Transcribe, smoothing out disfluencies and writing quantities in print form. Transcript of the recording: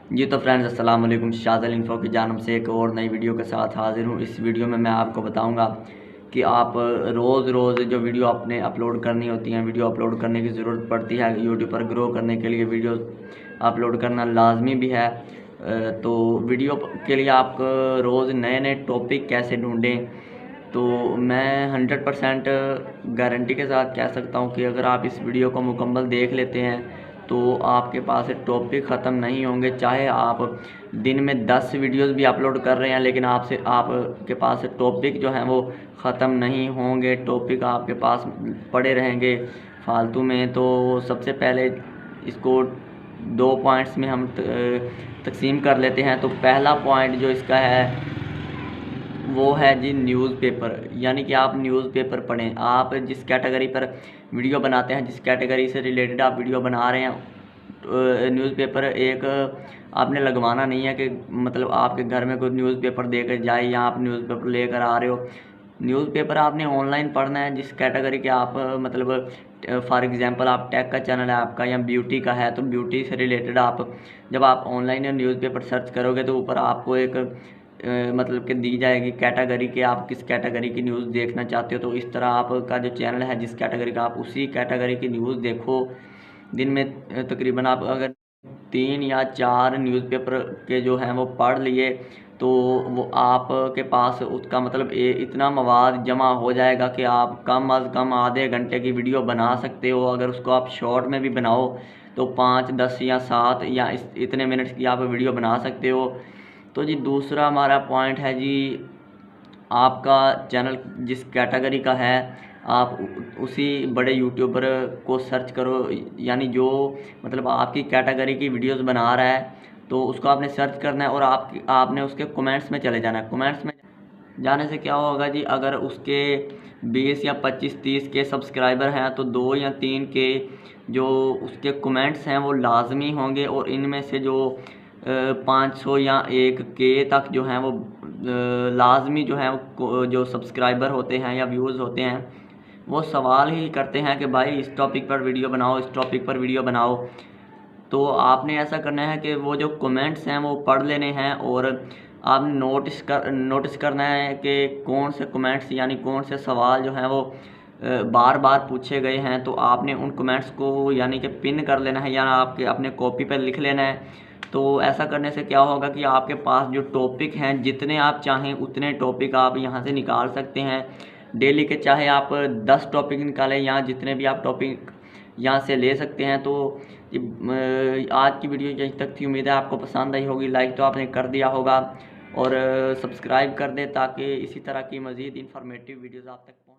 जी तो फ्रेंड्स अस्सलाम वालेकुम। शाज़िल इन्फो की जानिब से एक और नई वीडियो के साथ हाज़िर हूँ। इस वीडियो में मैं आपको बताऊंगा कि आप रोज़ रोज़ जो वीडियो आपने अपलोड करनी होती हैं, वीडियो अपलोड करने की ज़रूरत पड़ती है। यूट्यूब पर ग्रो करने के लिए वीडियो अपलोड करना लाजमी भी है। तो वीडियो के लिए आप रोज़ नए नए टॉपिक कैसे ढूँढें, तो मैं 100% गारंटी के साथ कह सकता हूँ कि अगर आप इस वीडियो को मुकम्मल देख लेते हैं तो आपके पास टॉपिक ख़त्म नहीं होंगे। चाहे आप दिन में 10 वीडियोस भी अपलोड कर रहे हैं, लेकिन आपके पास टॉपिक जो हैं वो ख़त्म नहीं होंगे। टॉपिक आपके पास पड़े रहेंगे फालतू में। तो सबसे पहले इसको 2 पॉइंट्स में हम तकसीम कर लेते हैं। तो पहला पॉइंट जो इसका है वो है जी न्यूज़पेपर, यानी कि आप न्यूज़पेपर पढ़ें। आप जिस कैटेगरी पर वीडियो बनाते हैं, जिस कैटेगरी से रिलेटेड आप वीडियो बना रहे हैं, न्यूज़पेपर एक आपने लगवाना नहीं है कि मतलब आपके घर में कोई न्यूज़पेपर देकर जाए या आप न्यूज़पेपर लेकर आ रहे हो। न्यूज़पेपर आपने ऑनलाइन पढ़ना है जिस कैटेगरी के आप मतलब फॉर एग्ज़ाम्पल आप टेक का चैनल है आपका या ब्यूटी का है, तो ब्यूटी से रिलेटेड आप जब आप ऑनलाइन न्यूज़पेपर सर्च करोगे तो ऊपर आपको एक मतलब कि दी जाएगी कैटेगरी के आप किस कैटेगरी की न्यूज़ देखना चाहते हो। तो इस तरह आपका जो चैनल है जिस कैटेगरी का, आप उसी कैटेगरी की न्यूज़ देखो। दिन में तकरीबन आप अगर 3 या 4 न्यूज़पेपर के जो हैं वो पढ़ लिए तो वो आपके पास उसका मतलब इतना मवाद जमा हो जाएगा कि आप कम अज़ कम आधे घंटे की वीडियो बना सकते हो। अगर उसको आप शॉर्ट में भी बनाओ तो 5, 10 या 7 या इतने मिनट्स की आप वीडियो बना सकते हो। तो जी दूसरा हमारा पॉइंट है जी, आपका चैनल जिस कैटेगरी का है आप उसी बड़े यूट्यूबर को सर्च करो, यानी जो मतलब आपकी कैटेगरी की वीडियोस बना रहा है तो उसको आपने सर्च करना है और आपने उसके कमेंट्स में चले जाना है। कमेंट्स में जाने से क्या होगा जी, अगर उसके 20 या 25-30 के सब्सक्राइबर हैं तो 2 या 3 के जो उसके कमेंट्स हैं वो लाजमी होंगे, और इनमें से जो 500 या 1 के तक जो हैं वो लाजमी जो हैं वो जो सब्सक्राइबर होते हैं या व्यूज़ होते हैं वो सवाल ही करते हैं कि भाई इस टॉपिक पर वीडियो बनाओ, इस टॉपिक पर वीडियो बनाओ। तो आपने ऐसा करना है कि वो जो कमेंट्स हैं वो पढ़ लेने हैं, और आपने नोटिस करना है कि कौन से कमेंट्स यानी कौन से सवाल जो हैं वो बार बार पूछे गए हैं। तो आपने उन कमेंट्स को यानी कि पिन कर लेना है या आपके अपने कॉपी पर लिख लेना है। तो ऐसा करने से क्या होगा कि आपके पास जो टॉपिक हैं जितने आप चाहें उतने टॉपिक आप यहाँ से निकाल सकते हैं। डेली के चाहे आप 10 टॉपिक निकालें या जितने भी आप टॉपिक यहाँ से ले सकते हैं। तो आज की वीडियो यहीं तक थी। उम्मीद है आपको पसंद आई होगी। लाइक तो आपने कर दिया होगा और सब्सक्राइब कर दें ताकि इसी तरह की मज़ीद इन्फॉर्मेटिव वीडियोज़ आप तक पहुँच।